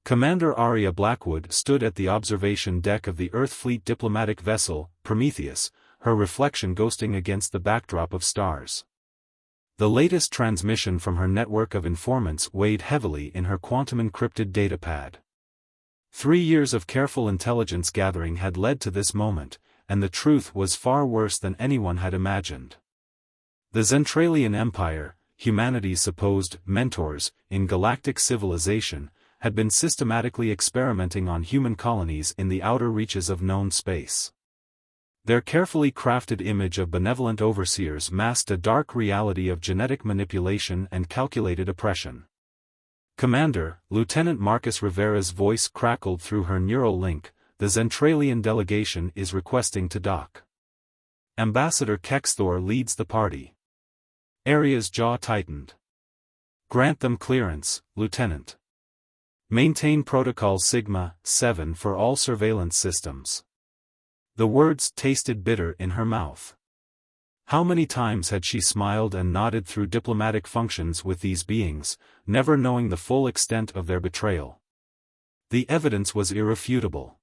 Commander Arya Blackwood stood at the observation deck of the Earth Fleet diplomatic vessel, Prometheus, her reflection ghosting against the backdrop of stars. The latest transmission from her network of informants weighed heavily in her quantum-encrypted datapad. 3 years of careful intelligence gathering had led to this moment, and the truth was far worse than anyone had imagined. The Zentralian Empire, humanity's supposed mentors in galactic civilization, had been systematically experimenting on human colonies in the outer reaches of known space. Their carefully crafted image of benevolent overseers masked a dark reality of genetic manipulation and calculated oppression. "Commander," Lieutenant Marcus Rivera's voice crackled through her neural link, "the Zentralian delegation is requesting to dock. Ambassador Kexthor leads the party." Arya's jaw tightened. "Grant them clearance, Lieutenant. Maintain Protocol Sigma-7 for all surveillance systems." The words tasted bitter in her mouth. How many times had she smiled and nodded through diplomatic functions with these beings, never knowing the full extent of their betrayal? The evidence was irrefutable.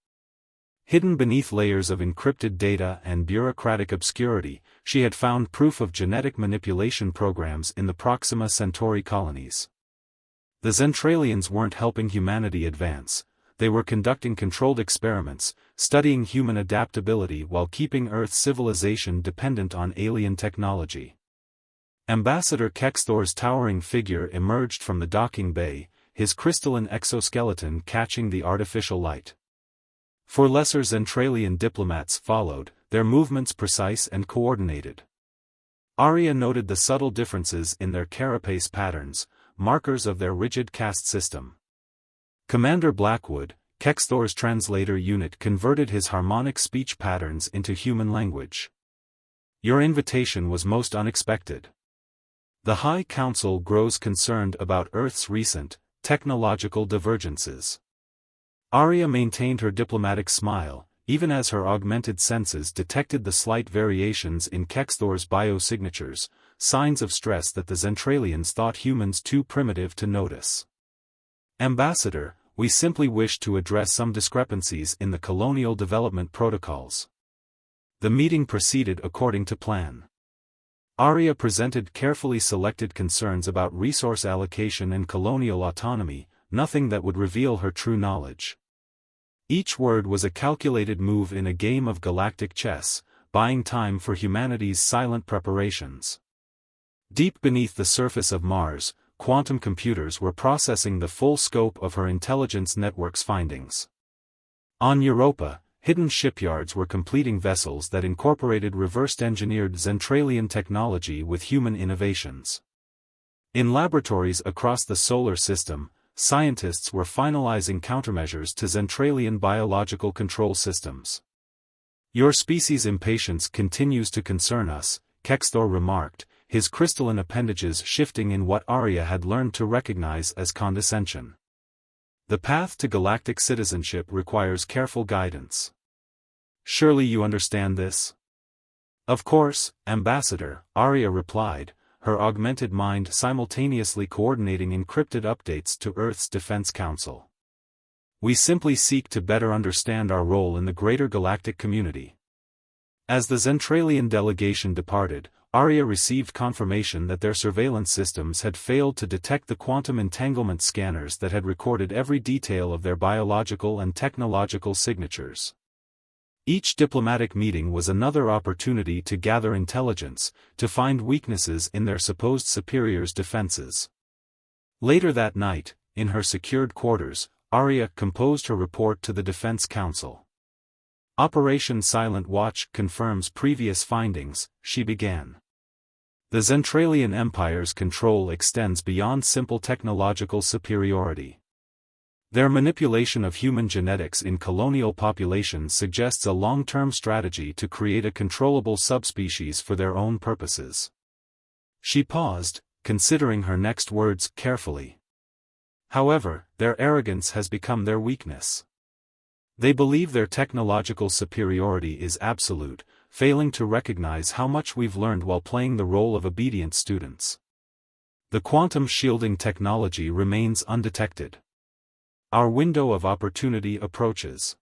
Hidden beneath layers of encrypted data and bureaucratic obscurity, she had found proof of genetic manipulation programs in the Proxima Centauri colonies. The Zentralians weren't helping humanity advance, they were conducting controlled experiments, studying human adaptability while keeping Earth's civilization dependent on alien technology. Ambassador Kexthor's towering figure emerged from the docking bay, his crystalline exoskeleton catching the artificial light. 4 lesser Zentralian diplomats followed, their movements precise and coordinated. Arya noted the subtle differences in their carapace patterns, markers of their rigid caste system. Commander Blackwood, Kexthor's translator unit, converted his harmonic speech patterns into human language. "Your invitation was most unexpected. The High Council grows concerned about Earth's recent, technological divergences." Arya maintained her diplomatic smile, even as her augmented senses detected the slight variations in Kexthor's biosignatures, signs of stress that the Zentralians thought humans too primitive to notice. "Ambassador, we simply wish to address some discrepancies in the colonial development protocols." The meeting proceeded according to plan. Arya presented carefully selected concerns about resource allocation and colonial autonomy, nothing that would reveal her true knowledge. Each word was a calculated move in a game of galactic chess, buying time for humanity's silent preparations. Deep beneath the surface of Mars, quantum computers were processing the full scope of her intelligence network's findings. On Europa, hidden shipyards were completing vessels that incorporated reversed-engineered Zentralian technology with human innovations. In laboratories across the solar system, scientists were finalizing countermeasures to Zentralian biological control systems. "Your species' impatience continues to concern us," Kexthor remarked, his crystalline appendages shifting in what Arya had learned to recognize as condescension. "The path to galactic citizenship requires careful guidance. Surely you understand this?" "Of course, Ambassador," Arya replied, her augmented mind simultaneously coordinating encrypted updates to Earth's Defense Council. "We simply seek to better understand our role in the greater galactic community." As the Zentralian delegation departed, Arya received confirmation that their surveillance systems had failed to detect the quantum entanglement scanners that had recorded every detail of their biological and technological signatures. Each diplomatic meeting was another opportunity to gather intelligence, to find weaknesses in their supposed superiors' defenses. Later that night, in her secured quarters, Arya composed her report to the Defense Council. "Operation Silent Watch confirms previous findings," she began. "The Zentralian Empire's control extends beyond simple technological superiority. Their manipulation of human genetics in colonial populations suggests a long-term strategy to create a controllable subspecies for their own purposes." She paused, considering her next words carefully. "However, their arrogance has become their weakness. They believe their technological superiority is absolute, failing to recognize how much we've learned while playing the role of obedient students. The quantum shielding technology remains undetected. Our window of opportunity approaches.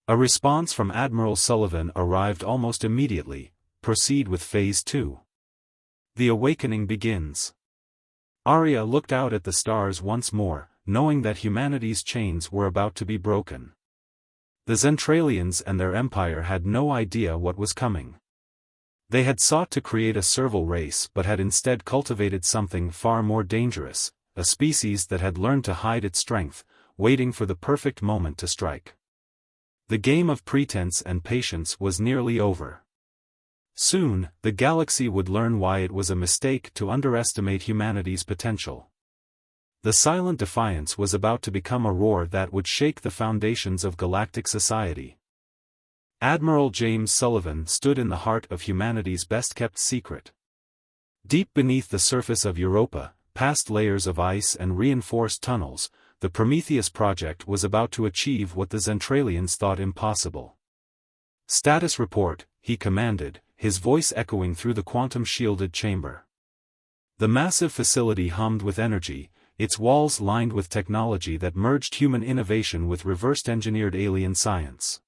A response from Admiral Sullivan arrived almost immediately. Proceed with Phase 2. The awakening begins. Arya looked out at the stars once more, knowing that humanity's chains were about to be broken. The Zentralians and their empire had no idea what was coming. They had sought to create a servile race but had instead cultivated something far more dangerous, a species that had learned to hide its strength, waiting for the perfect moment to strike. The game of pretense and patience was nearly over. Soon, the galaxy would learn why it was a mistake to underestimate humanity's potential. The silent defiance was about to become a roar that would shake the foundations of galactic society. Admiral James Sullivan stood in the heart of humanity's best-kept secret. Deep beneath the surface of Europa, past layers of ice and reinforced tunnels, the Prometheus project was about to achieve what the Zentralians thought impossible. "Status report," he commanded, his voice echoing through the quantum-shielded chamber. The massive facility hummed with energy, its walls lined with technology that merged human innovation with reversed-engineered alien science.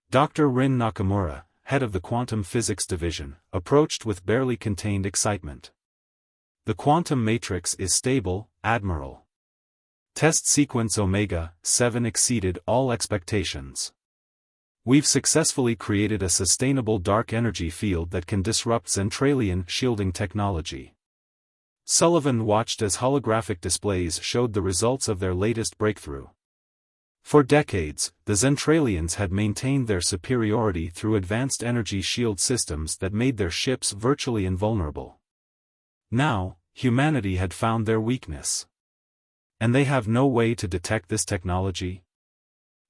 Dr. Rin Nakamura, head of the Quantum Physics Division, approached with barely contained excitement. "The quantum matrix is stable, Admiral. Test sequence Omega-7 exceeded all expectations. We've successfully created a sustainable dark energy field that can disrupt Zentralian shielding technology." Sullivan watched as holographic displays showed the results of their latest breakthrough. For decades, the Zentralians had maintained their superiority through advanced energy shield systems that made their ships virtually invulnerable. Now, humanity had found their weakness. "And they have no way to detect this technology?"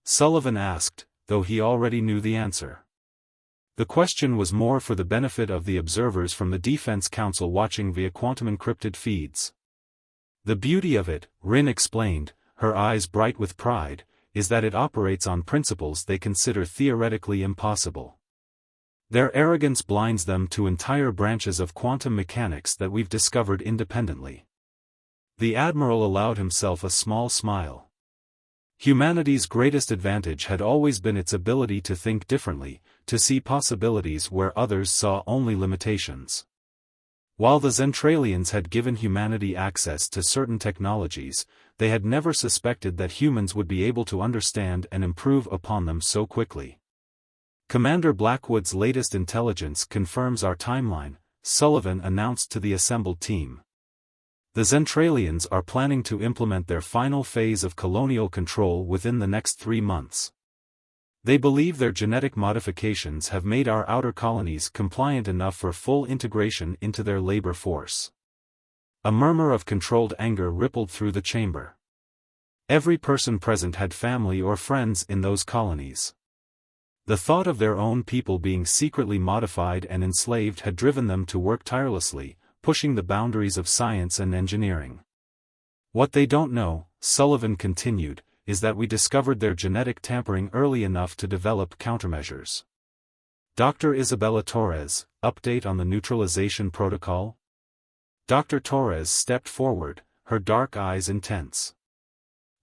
Sullivan asked, though he already knew the answer. The question was more for the benefit of the observers from the Defense Council watching via quantum-encrypted feeds. "The beauty of it," Rin explained, her eyes bright with pride, "is that it operates on principles they consider theoretically impossible. Their arrogance blinds them to entire branches of quantum mechanics that we've discovered independently." The Admiral allowed himself a small smile. Humanity's greatest advantage had always been its ability to think differently, to see possibilities where others saw only limitations. While the Zentralians had given humanity access to certain technologies, they had never suspected that humans would be able to understand and improve upon them so quickly. "Commander Blackwood's latest intelligence confirms our timeline," Sullivan announced to the assembled team. "The Zentralians are planning to implement their final phase of colonial control within the next 3 months. They believe their genetic modifications have made our outer colonies compliant enough for full integration into their labor force." A murmur of controlled anger rippled through the chamber. Every person present had family or friends in those colonies. The thought of their own people being secretly modified and enslaved had driven them to work tirelessly, pushing the boundaries of science and engineering. "What they don't know," Sullivan continued, "is that we discovered their genetic tampering early enough to develop countermeasures." Dr. Isabella Torres, update on the neutralization protocol? Dr. Torres stepped forward, her dark eyes intense.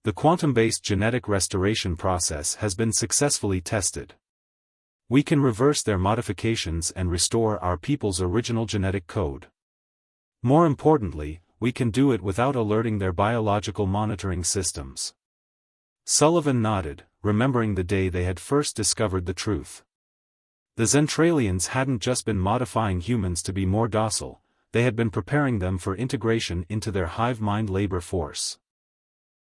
"The quantum-based genetic restoration process has been successfully tested. We can reverse their modifications and restore our people's original genetic code. More importantly, we can do it without alerting their biological monitoring systems." Sullivan nodded, remembering the day they had first discovered the truth. The Zentralians hadn't just been modifying humans to be more docile, they had been preparing them for integration into their hive-mind labor force.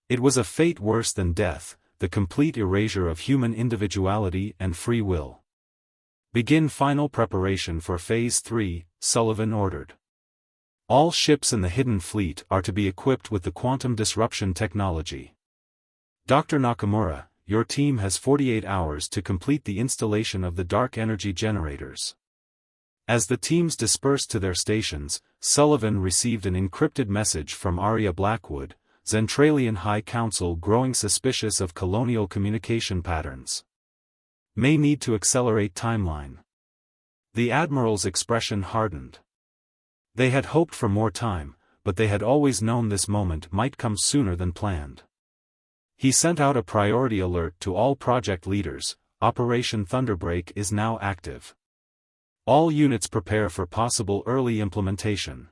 It was a fate worse than death, the complete erasure of human individuality and free will. "Begin final preparation for Phase 3, Sullivan ordered. "All ships in the Hidden Fleet are to be equipped with the quantum disruption technology. Dr. Nakamura, your team has 48 hours to complete the installation of the dark energy generators." As the teams dispersed to their stations, Sullivan received an encrypted message from Arya Blackwood, Zentralian High Council growing suspicious of colonial communication patterns. "May need to accelerate timeline." The Admiral's expression hardened. They had hoped for more time, but they had always known this moment might come sooner than planned. He sent out a priority alert to all project leaders: Operation Thunderbreak is now active. All units prepare for possible early implementation.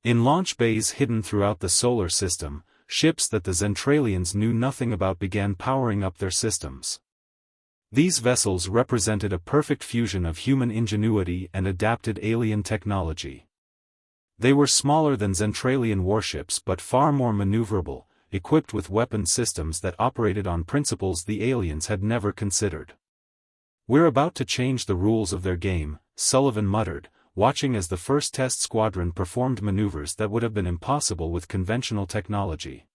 In launch bays hidden throughout the solar system, ships that the Zentralians knew nothing about began powering up their systems. These vessels represented a perfect fusion of human ingenuity and adapted alien technology. They were smaller than Zentralian warships but far more maneuverable, equipped with weapon systems that operated on principles the aliens had never considered. "We're about to change the rules of their game," Sullivan muttered, watching as the first test squadron performed maneuvers that would have been impossible with conventional technology.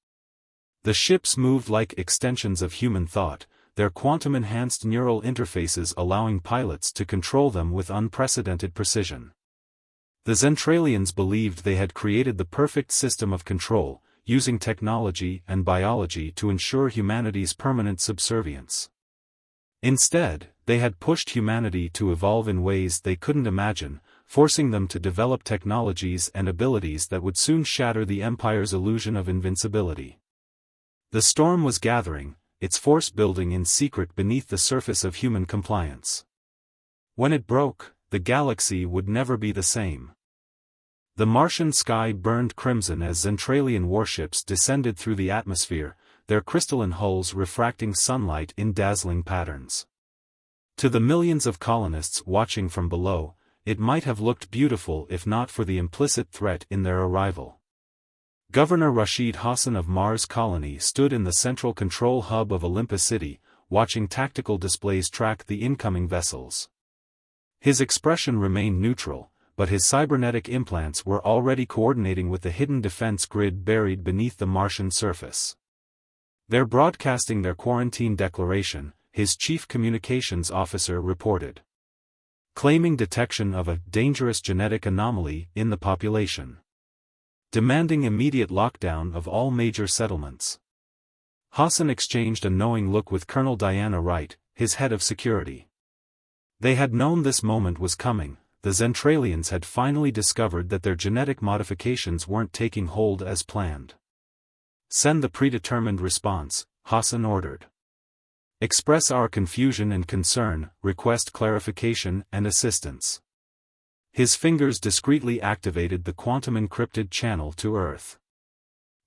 The ships moved like extensions of human thought, their quantum-enhanced neural interfaces allowing pilots to control them with unprecedented precision. The Zentralians believed they had created the perfect system of control, using technology and biology to ensure humanity's permanent subservience. Instead, they had pushed humanity to evolve in ways they couldn't imagine, forcing them to develop technologies and abilities that would soon shatter the Empire's illusion of invincibility. The storm was gathering, its force building in secret beneath the surface of human compliance. When it broke, the galaxy would never be the same. The Martian sky burned crimson as Zentralian warships descended through the atmosphere, their crystalline hulls refracting sunlight in dazzling patterns. To the millions of colonists watching from below, it might have looked beautiful if not for the implicit threat in their arrival. Governor Rashid Hassan of Mars Colony stood in the central control hub of Olympus City, watching tactical displays track the incoming vessels. His expression remained neutral, but his cybernetic implants were already coordinating with the hidden defense grid buried beneath the Martian surface. "They're broadcasting their quarantine declaration," his chief communications officer reported, claiming detection of a dangerous genetic anomaly in the population, demanding immediate lockdown of all major settlements. Hassan exchanged a knowing look with Colonel Diana Wright, his head of security. They had known this moment was coming. The Zentralians had finally discovered that their genetic modifications weren't taking hold as planned. "Send the predetermined response," Hassan ordered. "Express our confusion and concern, request clarification and assistance." His fingers discreetly activated the quantum-encrypted channel to Earth.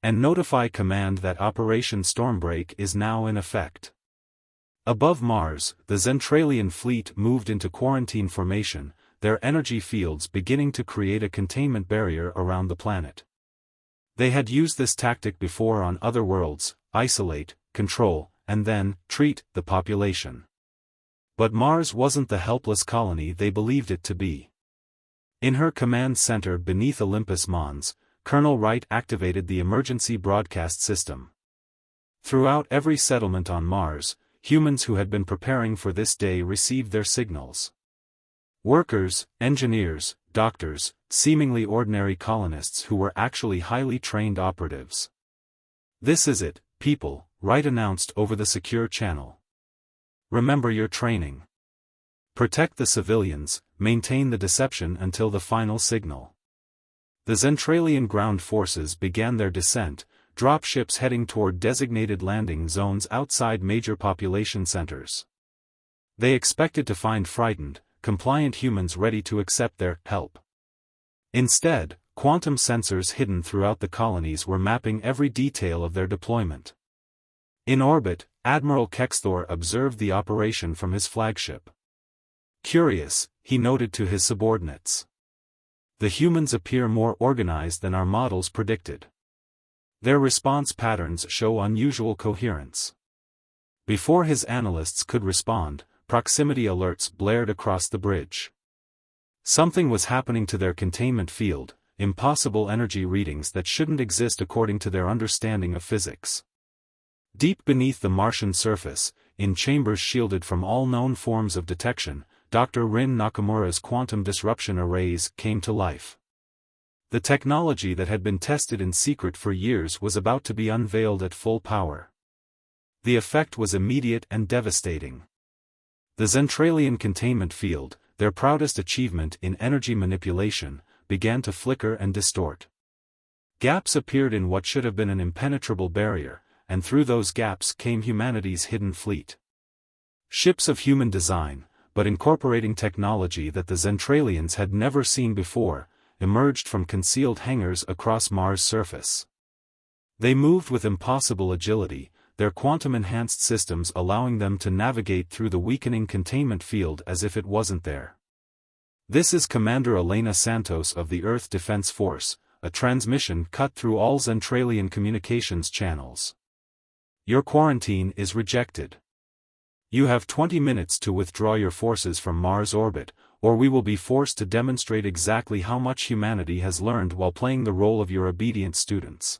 "And notify command that Operation Stormbreak is now in effect." Above Mars, the Zentralian fleet moved into quarantine formation, their energy fields beginning to create a containment barrier around the planet. They had used this tactic before on other worlds: isolate, control, and then treat the population. But Mars wasn't the helpless colony they believed it to be. In her command center beneath Olympus Mons, Colonel Wright activated the emergency broadcast system. Throughout every settlement on Mars, humans who had been preparing for this day received their signals. Workers, engineers, doctors, seemingly ordinary colonists who were actually highly trained operatives. "This is it, people," Wright announced over the secure channel. "Remember your training. Protect the civilians, maintain the deception until the final signal." The Zentralian ground forces began their descent, dropships heading toward designated landing zones outside major population centers. They expected to find frightened, compliant humans ready to accept their help. Instead, quantum sensors hidden throughout the colonies were mapping every detail of their deployment. In orbit, Admiral Kexthor observed the operation from his flagship. Curious, he noted to his subordinates. "The humans appear more organized than our models predicted. Their response patterns show unusual coherence." Before his analysts could respond, proximity alerts blared across the bridge. Something was happening to their containment field, impossible energy readings that shouldn't exist according to their understanding of physics. Deep beneath the Martian surface, in chambers shielded from all known forms of detection, Dr. Rin Nakamura's quantum disruption arrays came to life. The technology that had been tested in secret for years was about to be unveiled at full power. The effect was immediate and devastating. The Zentralian containment field, their proudest achievement in energy manipulation, began to flicker and distort. Gaps appeared in what should have been an impenetrable barrier, and through those gaps came humanity's hidden fleet. Ships of human design, but incorporating technology that the Zentralians had never seen before, emerged from concealed hangars across Mars' surface. They moved with impossible agility, their quantum-enhanced systems allowing them to navigate through the weakening containment field as if it wasn't there. This is Commander Elena Santos of the Earth Defense Force, a transmission cut through all Zentralian communications channels. Your quarantine is rejected. You have 20 minutes to withdraw your forces from Mars orbit, or we will be forced to demonstrate exactly how much humanity has learned while playing the role of your obedient students.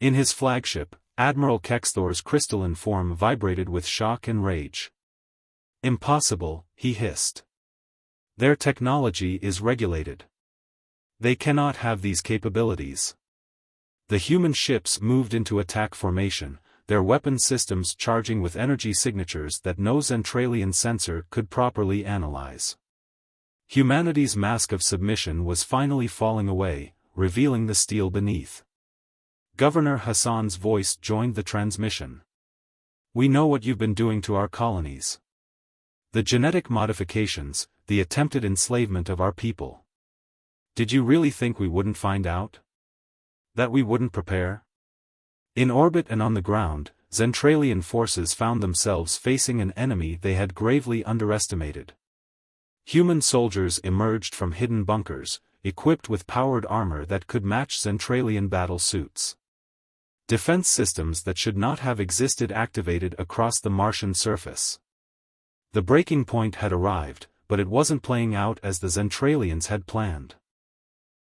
In his flagship, Admiral Kexthor's crystalline form vibrated with shock and rage. Impossible, he hissed. Their technology is regulated. They cannot have these capabilities. The human ships moved into attack formation, their weapon systems charging with energy signatures that no Zentralian sensor could properly analyze. Humanity's mask of submission was finally falling away, revealing the steel beneath. Governor Hassan's voice joined the transmission. We know what you've been doing to our colonies. The genetic modifications, the attempted enslavement of our people. Did you really think we wouldn't find out? That we wouldn't prepare? In orbit and on the ground, Zentralian forces found themselves facing an enemy they had gravely underestimated. Human soldiers emerged from hidden bunkers, equipped with powered armor that could match Zentralian battle suits. Defense systems that should not have existed activated across the Martian surface. The breaking point had arrived, but it wasn't playing out as the Zentralians had planned.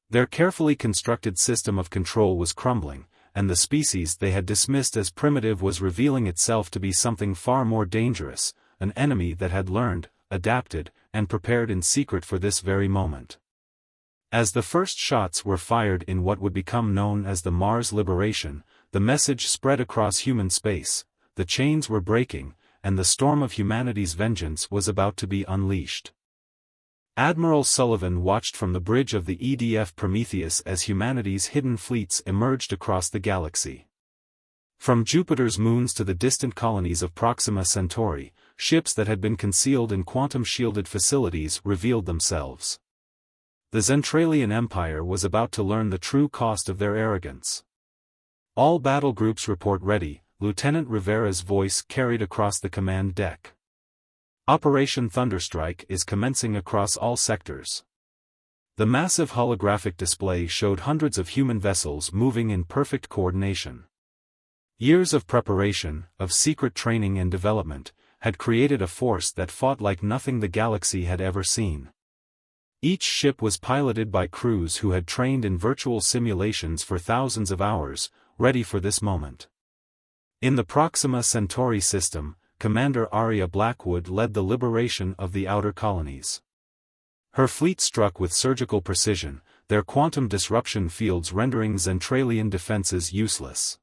Their carefully constructed system of control was crumbling, and the species they had dismissed as primitive was revealing itself to be something far more dangerous, an enemy that had learned, adapted, and prepared in secret for this very moment. As the first shots were fired in what would become known as the Mars Liberation, the message spread across human space: the chains were breaking, and the storm of humanity's vengeance was about to be unleashed. Admiral Sullivan watched from the bridge of the EDF Prometheus as humanity's hidden fleets emerged across the galaxy. From Jupiter's moons to the distant colonies of Proxima Centauri, ships that had been concealed in quantum-shielded facilities revealed themselves. The Zentralian Empire was about to learn the true cost of their arrogance. All battle groups report ready, Lieutenant Rivera's voice carried across the command deck. Operation Thunderstrike is commencing across all sectors. The massive holographic display showed hundreds of human vessels moving in perfect coordination. Years of preparation, of secret training and development, had created a force that fought like nothing the galaxy had ever seen. Each ship was piloted by crews who had trained in virtual simulations for thousands of hours, ready for this moment. In the Proxima Centauri system, Commander Aria Blackwood led the liberation of the outer colonies. Her fleet struck with surgical precision, their quantum disruption fields rendering Zentralian defenses useless.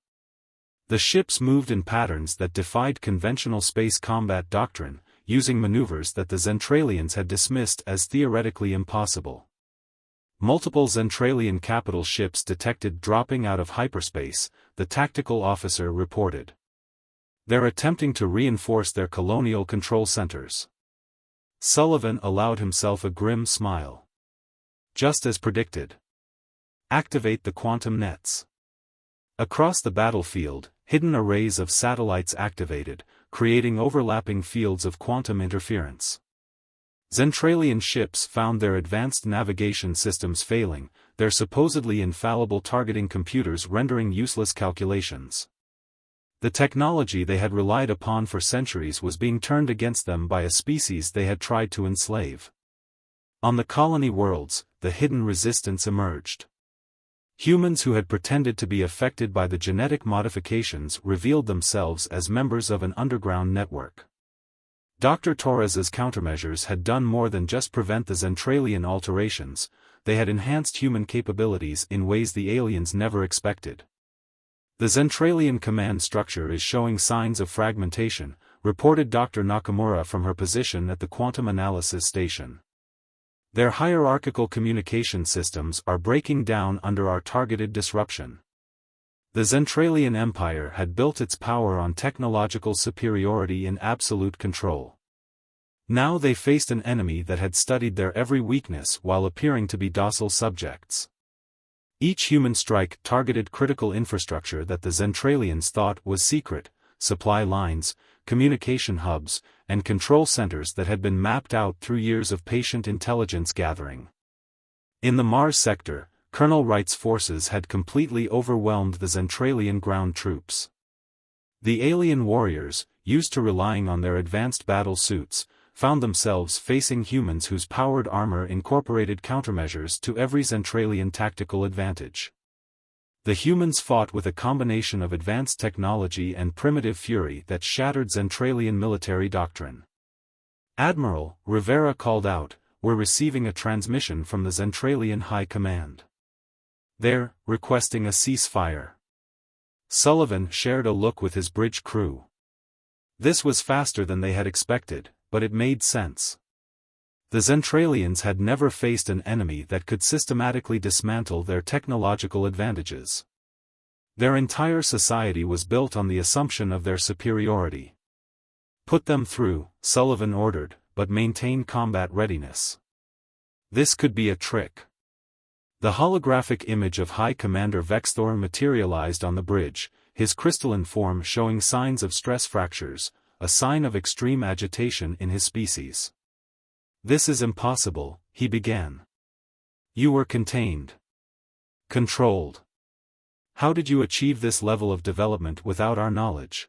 The ships moved in patterns that defied conventional space combat doctrine, using maneuvers that the Zentralians had dismissed as theoretically impossible. Multiple Zentralian capital ships detected dropping out of hyperspace, the tactical officer reported. They're attempting to reinforce their colonial control centers. Sullivan allowed himself a grim smile. Just as predicted. Activate the quantum nets. Across the battlefield, hidden arrays of satellites activated, creating overlapping fields of quantum interference. Zentralian ships found their advanced navigation systems failing, their supposedly infallible targeting computers rendering useless calculations. The technology they had relied upon for centuries was being turned against them by a species they had tried to enslave. On the colony worlds, the hidden resistance emerged. Humans who had pretended to be affected by the genetic modifications revealed themselves as members of an underground network. Dr. Torres's countermeasures had done more than just prevent the Zentralian alterations, they had enhanced human capabilities in ways the aliens never expected. The Zentralian command structure is showing signs of fragmentation, reported Dr. Nakamura from her position at the Quantum Analysis Station. Their hierarchical communication systems are breaking down under our targeted disruption. The Zentralian Empire had built its power on technological superiority and absolute control. Now they faced an enemy that had studied their every weakness while appearing to be docile subjects. Each human strike targeted critical infrastructure that the Zentralians thought was secret: supply lines, communication hubs, and control centers that had been mapped out through years of patient intelligence gathering. In the Mars sector, Colonel Wright's forces had completely overwhelmed the Zentralian ground troops. The alien warriors, used to relying on their advanced battle suits, found themselves facing humans whose powered armor incorporated countermeasures to every Zentralian tactical advantage. The humans fought with a combination of advanced technology and primitive fury that shattered Zentralian military doctrine. "Admiral," Rivera called out, "we're receiving a transmission from the Zentralian High Command. They're requesting a ceasefire." Sullivan shared a look with his bridge crew. This was faster than they had expected, but it made sense. The Zentralians had never faced an enemy that could systematically dismantle their technological advantages. Their entire society was built on the assumption of their superiority. "Put them through," Sullivan ordered, "but maintain combat readiness." This could be a trick. The holographic image of High Commander Vexthor materialized on the bridge, his crystalline form showing signs of stress fractures, a sign of extreme agitation in his species. "This is impossible," he began. "You were contained. Controlled. How did you achieve this level of development without our knowledge?"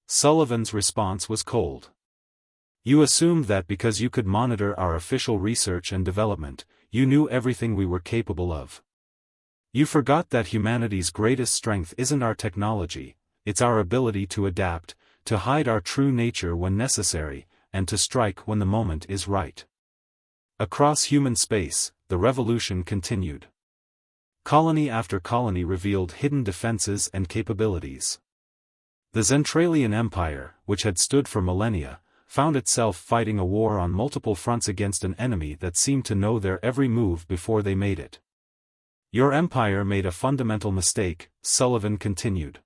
Sullivan's response was cold. "You assumed that because you could monitor our official research and development, you knew everything we were capable of. You forgot that humanity's greatest strength isn't our technology, it's our ability to adapt, to hide our true nature when necessary, and to strike when the moment is right." Across human space, the revolution continued. Colony after colony revealed hidden defenses and capabilities. The Zentralian Empire, which had stood for millennia, found itself fighting a war on multiple fronts against an enemy that seemed to know their every move before they made it. "Your empire made a fundamental mistake," Sullivan continued.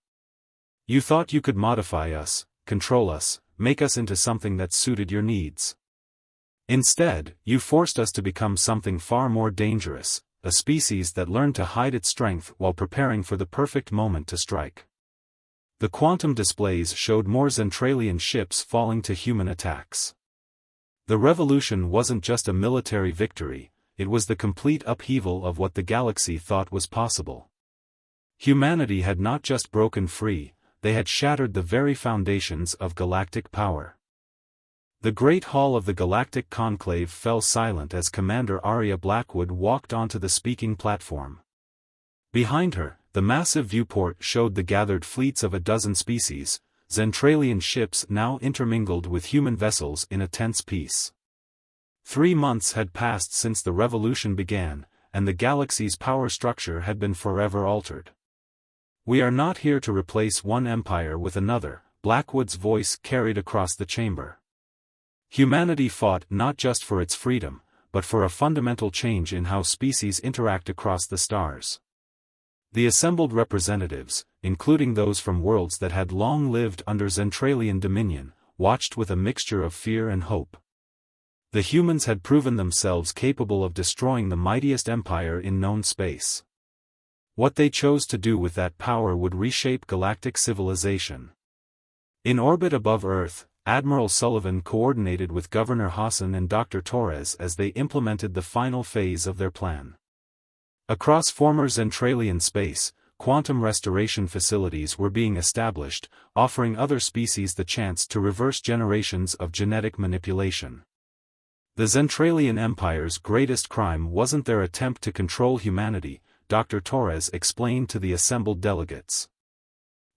"You thought you could modify us, control us, make us into something that suited your needs. Instead, you forced us to become something far more dangerous, a species that learned to hide its strength while preparing for the perfect moment to strike." The quantum displays showed more Zentralian ships falling to human attacks. The revolution wasn't just a military victory, it was the complete upheaval of what the galaxy thought was possible. Humanity had not just broken free, they had shattered the very foundations of galactic power. The Great Hall of the Galactic Conclave fell silent as Commander Arya Blackwood walked onto the speaking platform. Behind her, the massive viewport showed the gathered fleets of a dozen species, Zentralian ships now intermingled with human vessels in a tense peace. 3 months had passed since the revolution began, and the galaxy's power structure had been forever altered. "We are not here to replace one empire with another," Blackwood's voice carried across the chamber. "Humanity fought not just for its freedom, but for a fundamental change in how species interact across the stars." The assembled representatives, including those from worlds that had long lived under Zentralian dominion, watched with a mixture of fear and hope. The humans had proven themselves capable of destroying the mightiest empire in known space. What they chose to do with that power would reshape galactic civilization. In orbit above Earth, Admiral Sullivan coordinated with Governor Hassan and Dr. Torres as they implemented the final phase of their plan. Across former Zentralian space, quantum restoration facilities were being established, offering other species the chance to reverse generations of genetic manipulation. The Zentralian Empire's greatest crime wasn't their attempt to control humanity, Dr. Torres explained to the assembled delegates.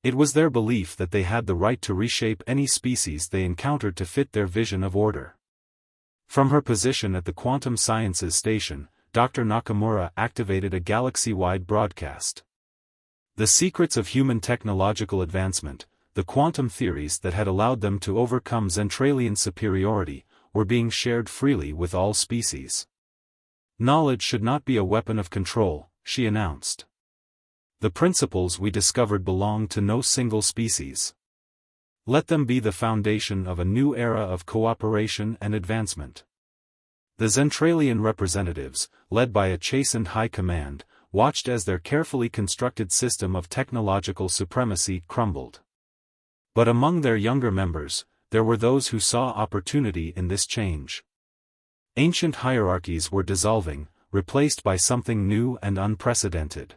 It was their belief that they had the right to reshape any species they encountered to fit their vision of order. From her position at the Quantum Sciences Station, Dr. Nakamura activated a galaxy-wide broadcast. The secrets of human technological advancement, the quantum theories that had allowed them to overcome Zentralian superiority, were being shared freely with all species. "Knowledge should not be a weapon of control," she announced. The principles we discovered belong to no single species. Let them be the foundation of a new era of cooperation and advancement. The Zentralian representatives, led by a chastened high command, watched as their carefully constructed system of technological supremacy crumbled. But among their younger members, there were those who saw opportunity in this change. Ancient hierarchies were dissolving, replaced by something new and unprecedented.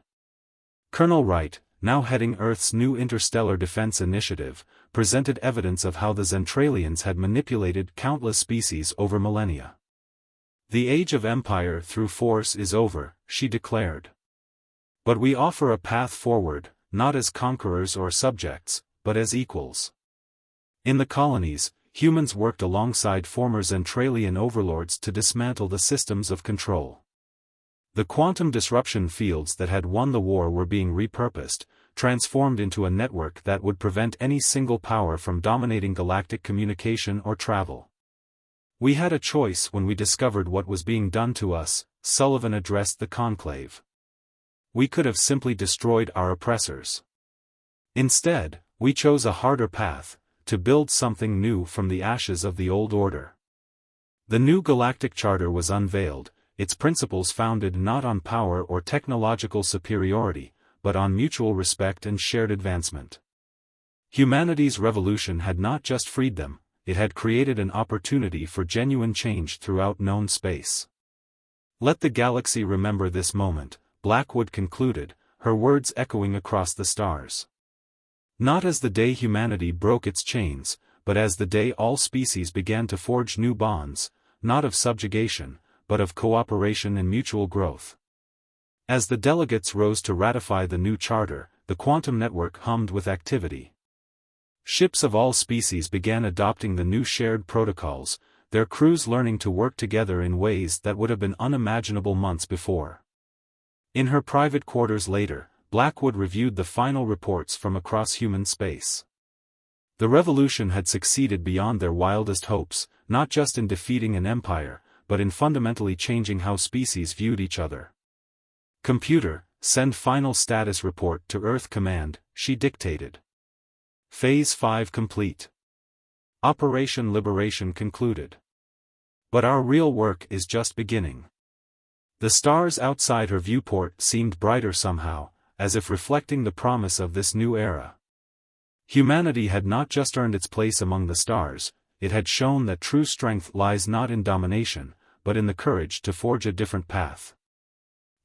Colonel Wright, now heading Earth's new interstellar defense initiative, presented evidence of how the Zentralians had manipulated countless species over millennia. "The age of empire through force is over," she declared. "But we offer a path forward, not as conquerors or subjects, but as equals." In the colonies, humans worked alongside former Zentralian overlords to dismantle the systems of control. The quantum disruption fields that had won the war were being repurposed, transformed into a network that would prevent any single power from dominating galactic communication or travel. "We had a choice when we discovered what was being done to us," Sullivan addressed the conclave. "We could have simply destroyed our oppressors. Instead, we chose a harder path, to build something new from the ashes of the old order." The new Galactic Charter was unveiled, its principles founded not on power or technological superiority, but on mutual respect and shared advancement. Humanity's revolution had not just freed them, it had created an opportunity for genuine change throughout known space. "Let the galaxy remember this moment," Blackwood concluded, her words echoing across the stars. "Not as the day humanity broke its chains, but as the day all species began to forge new bonds, not of subjugation, but of cooperation and mutual growth." As the delegates rose to ratify the new charter, the quantum network hummed with activity. Ships of all species began adopting the new shared protocols, their crews learning to work together in ways that would have been unimaginable months before. In her private quarters later, Blackwood reviewed the final reports from across human space. The revolution had succeeded beyond their wildest hopes, not just in defeating an empire, but in fundamentally changing how species viewed each other. "Computer, send final status report to Earth Command," she dictated. "Phase 5 complete. Operation Liberation concluded. But our real work is just beginning." The stars outside her viewport seemed brighter somehow, as if reflecting the promise of this new era. Humanity had not just earned its place among the stars, it had shown that true strength lies not in domination, but in the courage to forge a different path.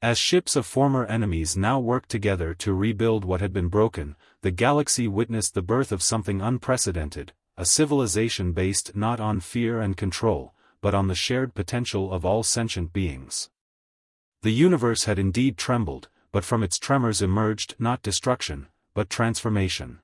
As ships of former enemies now worked together to rebuild what had been broken, the galaxy witnessed the birth of something unprecedented, a civilization based not on fear and control, but on the shared potential of all sentient beings. The universe had indeed trembled, but from its tremors emerged not destruction, but transformation.